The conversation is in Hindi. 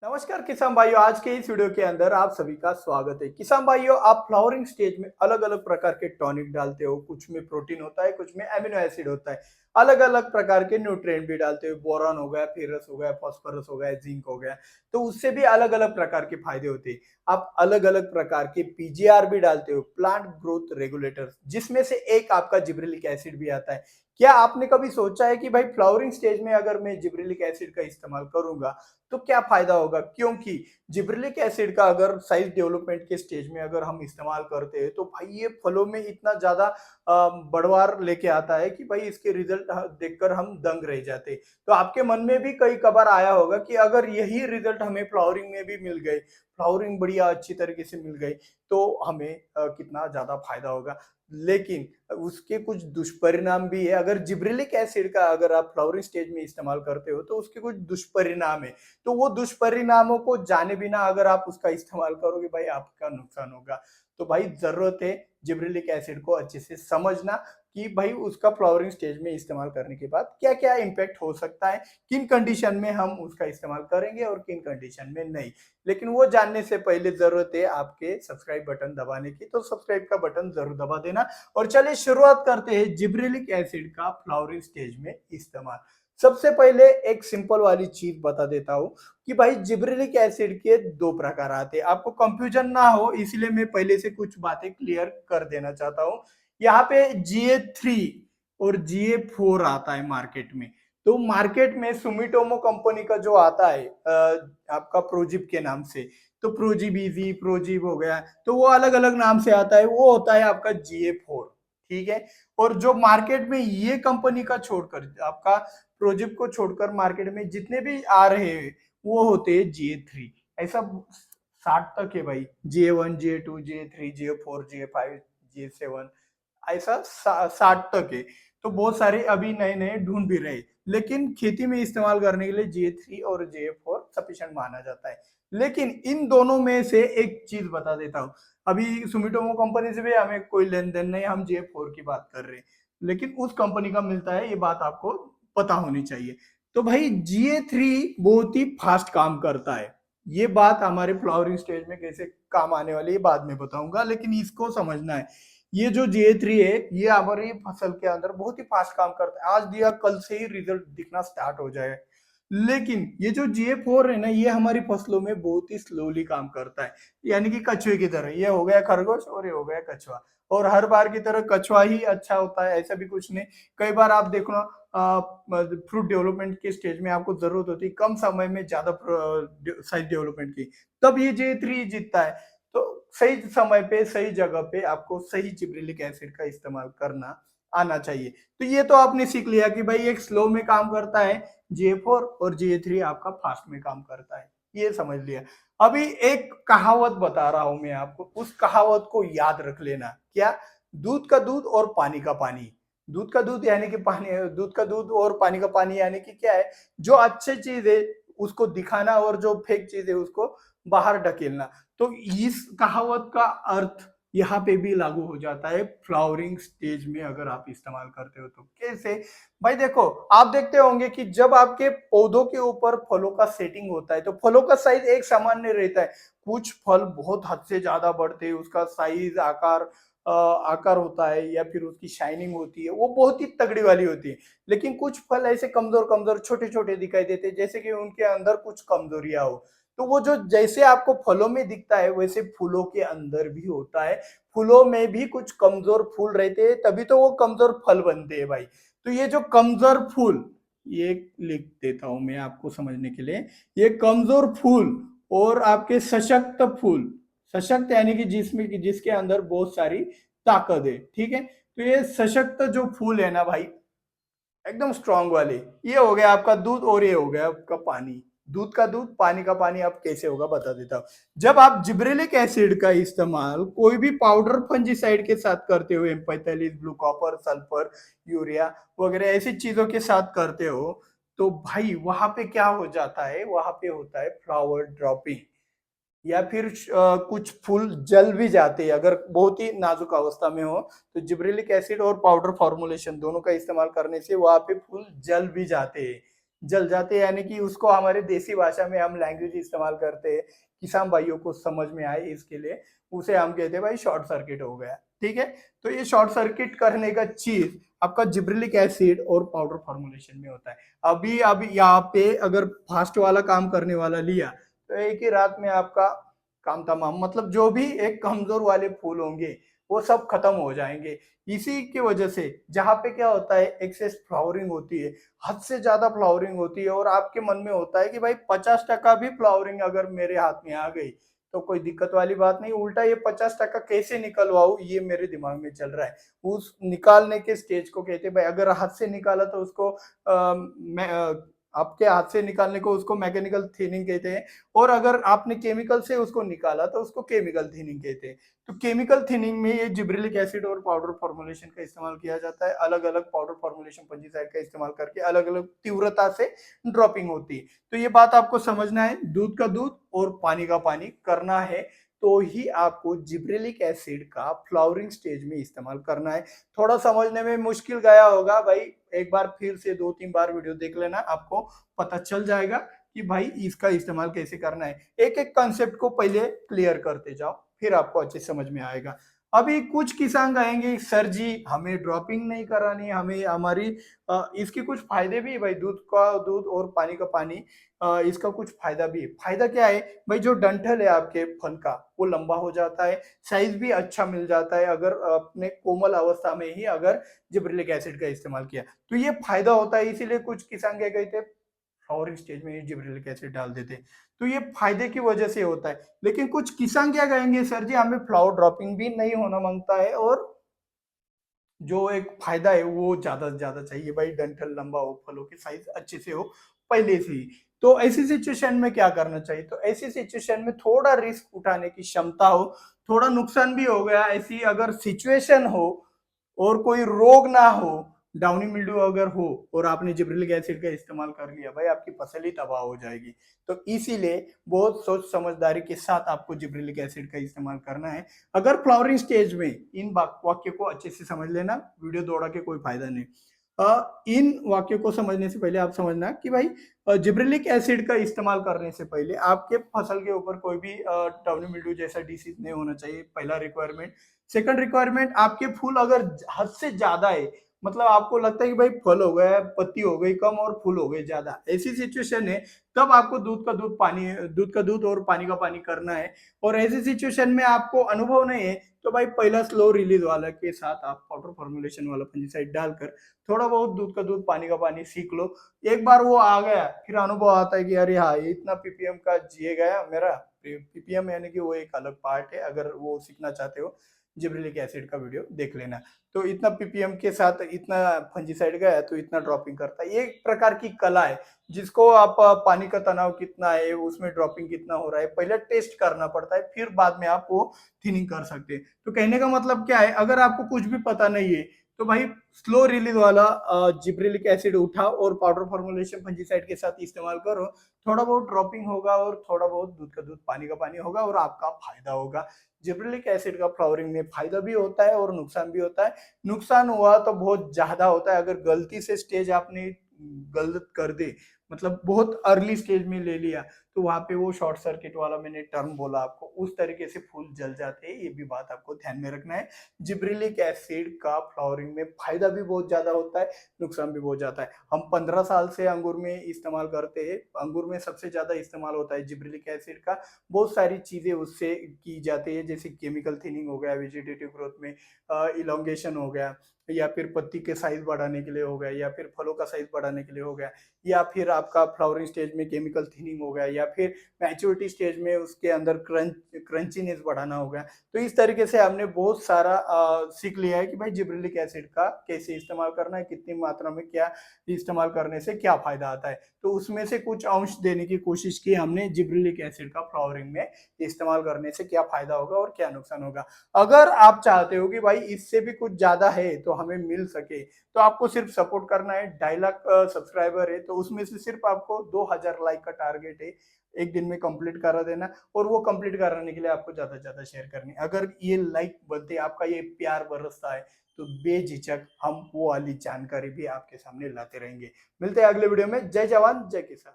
नमस्कार किसान भाइयों, आज के इस वीडियो के अंदर आप सभी का स्वागत है। किसान भाइयों, आप फ्लावरिंग स्टेज में अलग अलग प्रकार के टॉनिक डालते हो। कुछ में प्रोटीन होता है, कुछ में एमिनो एसिड होता है। अलग अलग प्रकार के न्यूट्रिएंट भी डालते हो। बोरॉन हो गया, फेरस हो गया, फास्फोरस हो गया, जिंक हो गया। तो उससे भी अलग अलग प्रकार के फायदे होते हैं। आप अलग अलग प्रकार के पीजीआर भी डालते हो, प्लांट ग्रोथ रेगुलेटर, जिसमें से एक आपका जिब्रेलिक एसिड भी आता है। क्या आपने कभी सोचा है कि भाई फ्लावरिंग स्टेज में अगर मैं जिब्रेलिक एसिड का इस्तेमाल करूंगा तो क्या फायदा होगा? क्योंकि जिब्रेलिक एसिड का अगर साइज डेवलपमेंट के स्टेज में अगर हम इस्तेमाल करते हैं तो भाई ये फलों में इतना ज्यादा बढ़वार लेके आता है कि भाई इसके रिजल्ट देखकर हम दंग रह जाते हैं। तो आपके मन में भी कई कबार आया होगा कि अगर यही रिजल्ट हमें फ्लावरिंग में भी मिल गए, फ्लावरिंग बढ़िया अच्छी तरीके से मिल गई, तो हमें कितना ज्यादा फायदा होगा। लेकिन उसके कुछ दुष्परिणाम भी है। अगर जिब्रेलिक एसिड का अगर आप फ्लावरिंग स्टेज में इस्तेमाल करते हो तो उसके कुछ दुष्परिणाम है। तो वो दुष्परिणामों को जाने बिना अगर आप उसका इस्तेमाल करोगे भाई आपका नुकसान होगा। तो भाई जरूरत है जिब्रेलिक एसिड को अच्छे से समझना कि भाई उसका फ्लावरिंग स्टेज में इस्तेमाल करने के बाद क्या क्या इम्पैक्ट हो सकता है, किन कंडीशन में हम उसका इस्तेमाल करेंगे और किन कंडीशन में नहीं। लेकिन वो जानने से पहले जरूरत है आपके सब्सक्राइब बटन दबाने की, तो सब्सक्राइब का बटन जरूर दबा देना। और चलिए शुरुआत करते हैं जिब्रेलिक एसिड का फ्लावरिंग स्टेज में इस्तेमाल। सबसे पहले एक सिंपल वाली चीज बता देता हूं कि भाई जिब्रेलिक एसिड के दो प्रकार आते हैं। आपको कंफ्यूजन ना हो इसलिए मैं पहले से कुछ बातें क्लियर कर देना चाहता हूं। यहाँ पे GA3 और GA4 आता है मार्केट में। तो मार्केट में सुमिटोमो कंपनी का जो आता है आपका प्रोजिप के नाम से, तो प्रोजिब इजी, प्रोजिब हो गया, तो वो अलग अलग नाम से आता है। वो होता है आपका GA4। ठीक है। और जो मार्केट में ये कंपनी का छोड़कर आपका प्रोजेक्ट को छोड़कर मार्केट में जितने भी आ रहे हैं वो होते हैं GA3। ऐसा 60 तक है भाई। GA1, GA2, GA3, GA4, GA5, GA7, ऐसा 60 तक है। तो बहुत सारे अभी नए नए ढूंढ भी रहे, लेकिन खेती में इस्तेमाल करने के लिए GA3 और GA4 सफिशिएंट माना जाता है। लेकिन इन दोनों में से एक चीज बता देता हूँ। अभी सुमिटोमो कंपनी से भी हमें कोई लेन देन नहीं, हम GA4 की बात कर रहे हैं। लेकिन उस कंपनी का मिलता है, ये बात आपको पता होनी चाहिए। तो भाई GA3 बहुत ही फास्ट काम करता है। ये बात हमारे फ्लावरिंग स्टेज में कैसे काम आने वाली है बाद में बताऊंगा, लेकिन इसको समझना है। ये जो GA3 है ये हमारी फसल के अंदर बहुत ही फास्ट काम करता है। आज दिया कल से ही रिजल्ट दिखना स्टार्ट हो जाए। लेकिन ये जो GA4 है ना, ये हमारी फसलों में बहुत ही स्लोली काम करता है। यानी कि कछुए की तरह, ये हो गया खरगोश और ये हो गया कछुआ। और हर बार की तरह कछुआ ही अच्छा होता है ऐसा भी कुछ नहीं। कई बार आप देखो ना, फ्रूट डेवलपमेंट के स्टेज में आपको जरूरत होती है कम समय में ज्यादा साइज डेवलपमेंट की, तब ये GA3 जीतता है। तो सही समय पे सही जगह पे आपको सही जिब्रेलिक एसिड का इस्तेमाल करना आना चाहिए। तो ये तो आपने सीख लिया कि भाई एक स्लो में काम करता है GA4 और GA3 आपका फास्ट में काम करता है, ये समझ लिया। अभी एक कहावत बता रहा हूं मैं आपको, उस कहावत को याद रख लेना। क्या? दूध का दूध और पानी का पानी। दूध का दूध यानी कि पानी, दूध का दूध और पानी का पानी यानी कि क्या है? जो अच्छी चीज है उसको दिखाना और जो फेक चीज है उसको बाहर ढकेलना। तो इस कहावत का अर्थ यहाँ पे भी लागू हो जाता है फ्लावरिंग स्टेज में अगर आप इस्तेमाल करते हो तो। कैसे? भाई देखो, आप देखते होंगे कि जब आपके पौधों के ऊपर फलों का सेटिंग होता है तो फलों का साइज एक सामान्य रहता है। कुछ फल बहुत हद से ज्यादा बढ़ते हैं, उसका साइज आकार होता है या फिर उसकी शाइनिंग होती है, वो बहुत ही तगड़ी वाली होती है। लेकिन कुछ फल ऐसे कमजोर कमजोर छोटे छोटे दिखाई देते हैं, जैसे कि उनके अंदर कुछ कमजोरियां हो। तो वो जो जैसे आपको फलों में दिखता है वैसे फूलों के अंदर भी होता है। फूलों में भी कुछ कमजोर फूल रहते हैं, तभी तो वो कमजोर फल बनते हैं भाई। तो ये जो कमजोर फूल, ये लिख देता हूं मैं आपको समझने के लिए। ये कमजोर फूल और आपके सशक्त फूल, सशक्त यानी कि जिसमें जिसके अंदर बहुत सारी ताकत है। ठीक है। तो ये सशक्त जो फूल है ना भाई, एकदम स्ट्रांग वाले, ये हो गया आपका दूध और ये हो गया आपका पानी। दूध का दूध, पानी का पानी। अब कैसे होगा बता देता हूँ। जब आप जिब्रेलिक एसिड का इस्तेमाल कोई भी पाउडर फंजीसाइड के साथ करते हो, M45, blue copper, sulphur, urea वगैरह ऐसी चीजों के साथ करते हो, तो भाई वहां पे क्या हो जाता है? वहां पे होता है फ्लावर ड्रॉपिंग, या फिर कुछ फूल जल भी जाते हैं अगर बहुत ही नाजुक अवस्था में हो। तो जिब्रेलिक एसिड और पाउडर फॉर्मुलेशन दोनों का इस्तेमाल करने से वहां पे फूल जल भी जाते हैं। जल जाते हैं, यानी कि उसको हमारे देसी भाषा में हम लैंग्वेज इस्तेमाल करते हैं, किसान भाइयों को समझ में आए इसके लिए, उसे हम कहते हैं भाई शॉर्ट सर्किट हो गया, ठीक है। तो ये शॉर्ट सर्किट करने का चीज आपका जिब्रेलिक एसिड और पाउडर फॉर्मुलेशन में होता है। अभी यहाँ पे अगर फास्ट वाला काम करने वाला लिया तो एक ही रात में आपका काम तमाम, मतलब जो भी एक कमजोर वाले फूल होंगे वो सब खत्म हो जाएंगे। इसी की वजह से जहाँ पे क्या होता है, एक्सेस फ्लावरिंग होती है, हद से ज्यादा फ्लावरिंग होती है, और आपके मन में होता है कि भाई 50% भी फ्लावरिंग अगर मेरे हाथ में आ गई तो कोई दिक्कत वाली बात नहीं, उल्टा ये 50% कैसे निकलवाऊं ये मेरे दिमाग में चल रहा है। उस निकालने के स्टेज को कहते हैं भाई, अगर हाथ से निकाला तो उसको आपके हाथ से निकालने को उसको मैकेनिकल थिनिंग कहते हैं, और अगर आपने केमिकल से उसको निकाला तो उसको केमिकल थिनिंग कहते हैं। तो केमिकल थिनिंग में ये जिब्रेलिक एसिड और पाउडर फॉर्मुलेशन का इस्तेमाल किया जाता है। अलग अलग पाउडर फॉर्मुलेशन फंजीसाइड का इस्तेमाल करके अलग अलग तीव्रता से ड्रॉपिंग होती है। तो ये बात आपको समझना है, दूध का दूध और पानी का पानी करना है तो ही आपको जिब्रेलिक एसिड का फ्लावरिंग स्टेज में इस्तेमाल करना है। थोड़ा समझने में मुश्किल गया होगा भाई, एक बार फिर से 2-3 बार वीडियो देख लेना, आपको पता चल जाएगा कि भाई इसका इस्तेमाल कैसे करना है। एक एक कंसेप्ट को पहले क्लियर करते जाओ, फिर आपको अच्छे समझ में आएगा। अभी कुछ किसान कहेंगे सर जी हमें ड्रॉपिंग नहीं करानी, हमें हमारी इसके कुछ फायदे भी है भाई, दूध का दूध और पानी का पानी, इसका कुछ फायदा भी है। फायदा क्या है भाई, जो डंठल है आपके फल का वो लंबा हो जाता है, साइज भी अच्छा मिल जाता है अगर अपने कोमल अवस्था में ही अगर जिब्रेलिक एसिड का इस्तेमाल किया तो ये फायदा होता है। इसीलिए कुछ किसान क्या कहते हैं फ्लावरिंग स्टेज में जिब्रेलिक एसिड डाल देते हैं, तो ये फायदे की वजह से होता है। लेकिन कुछ किसान क्या कहेंगे सर जी हमें फ्लावर ड्रॉपिंग भी नहीं होना मांगता है, और जो एक फायदा है वो ज्यादा से ज्यादा चाहिए भाई, डंठल लंबा हो, फलों की साइज अच्छे से हो पहले से ही। तो ऐसी सिचुएशन में क्या करना चाहिए, तो ऐसी सिचुएशन में थोड़ा रिस्क उठाने की क्षमता हो, थोड़ा नुकसान भी हो गया ऐसी अगर सिचुएशन हो, और कोई रोग ना हो, डाउनी मिल्ड्यू अगर हो और आपने जिब्रेलिक एसिड का इस्तेमाल कर लिया भाई आपकी फसल ही तबाह हो जाएगी। तो इसीलिए बहुत सोच समझदारी के साथ आपको जिब्रेलिक एसिड का इस्तेमाल करना है। अगर फ्लावरिंग स्टेज में इन वाक्य को अच्छे से समझ लेना, वीडियो दौड़ा के कोई फायदा नहीं। इन वाक्यों को समझने से पहले आप समझना कि भाई जिब्रेलिक एसिड का इस्तेमाल करने से पहले आपके फसल के ऊपर कोई भी डाउनी मिल्ड्यू जैसा डिसीज नहीं होना चाहिए, पहला रिक्वायरमेंट। सेकंड रिक्वायरमेंट, आपके फूल अगर हद से ज्यादा है, मतलब आपको लगता है कि भाई फल हो गया, पत्ती हो गई कम और फूल हो गए ज्यादा, ऐसी सिचुएशन है तब आपको दूध का दूध और पानी का पानी करना है। और ऐसी सिचुएशन में आपको अनुभव नहीं है तो भाई पहला स्लो रिलीज वाला के साथ आप पाउडर फॉर्मुलेशन वाला फंजीसाइड डालकर थोड़ा बहुत दूध का दूध पानी का पानी सीख लो। एक बार वो आ गया फिर अनुभव आता है कि अरे हाँ ये इतना पीपीएम का जिए गया मेरा, पीपीएम यानी कि वो एक अलग पार्ट है, अगर वो सीखना चाहते हो जिब्रेलिक एसिड का वीडियो देख लेना। तो इतना पीपीएम के साथ इतना फंजीसाइड गया तो इतना ड्रॉपिंग करता है, ये एक प्रकार की कला है जिसको आप पानी का तनाव कितना है, उसमें ड्रॉपिंग कितना हो रहा है पहले टेस्ट करना पड़ता है, फिर बाद में आप वो थिनिंग कर सकते हैं। तो कहने का मतलब क्या है, अगर आपको कुछ भी पता नहीं है तो भाई स्लो रिलीज वाला जिब्रेलिक एसिड उठाओ और पाउडर फॉर्मुलेशन फंजीसाइड के साथ इस्तेमाल करो, थोड़ा बहुत ड्रॉपिंग होगा और थोड़ा बहुत दूध का दूध पानी का पानी होगा और आपका फायदा होगा। जिब्रेलिक एसिड का फ्लावरिंग में फायदा भी होता है और नुकसान भी होता है। नुकसान हुआ तो बहुत ज्यादा होता है, अगर गलती से स्टेज आपने गलत कर दे, मतलब बहुत अर्ली स्टेज में ले लिया तो वहां पे वो शॉर्ट सर्किट वाला मैंने टर्म बोला आपको, उस तरीके से फूल जल जाते हैं, ये भी बात आपको ध्यान में रखना है। जिब्रेलिक एसिड का फ्लावरिंग में फायदा भी बहुत ज्यादा होता है, नुकसान भी बहुत ज्यादा है। हम 15 साल से अंगूर में इस्तेमाल करते हैं, अंगूर में सबसे ज्यादा इस्तेमाल होता है जिब्रेलिक एसिड का, बहुत सारी चीजें उससे की जाती है, जैसे केमिकल थिनिंग हो गया, वेजिटेटिव ग्रोथ में इलोंगेशन हो गया, या फिर पत्ती के साइज बढ़ाने के लिए हो गया, या फिर फलों का साइज बढ़ाने के लिए हो गया, या फिर आपका फ्लावरिंग स्टेज में केमिकल थिनिंग हो गया, या फिर मैच्योरिटी स्टेज में उसके अंदर क्रंचीनेस बढ़ाना हो गया। तो इस तरीके से हमने बहुत सारा सीख लिया है कि भाई जिब्रेलिक एसिड का कैसे इस्तेमाल करना है, कितनी मात्रा में क्या इस्तेमाल करने से क्या फायदा आता है। तो उसमें से कुछ अंश देने की कोशिश की हमने जिब्रेलिक एसिड का फ्लावरिंग में इस्तेमाल करने से क्या फायदा होगा और क्या नुकसान होगा। अगर आप चाहते हो कि भाई इससे भी कुछ ज्यादा है तो हमें मिल सके, तो आपको सिर्फ सपोर्ट करना है। 2.5 लाख सब्सक्राइबर है तो उसमें से सिर्फ आपको 2000 लाइक का टारगेट है, एक दिन में कंप्लीट करा देना, और वो कंप्लीट कराने के लिए आपको ज्यादा से ज्यादा शेयर करनी। अगर ये लाइक बनते, आपका ये प्यार बरसता है, तो बेझिझक हम वो वाली जानकारी भी आपके सामने लाते रहेंगे। मिलते हैं अगले वीडियो में। जय जवान जय किसान।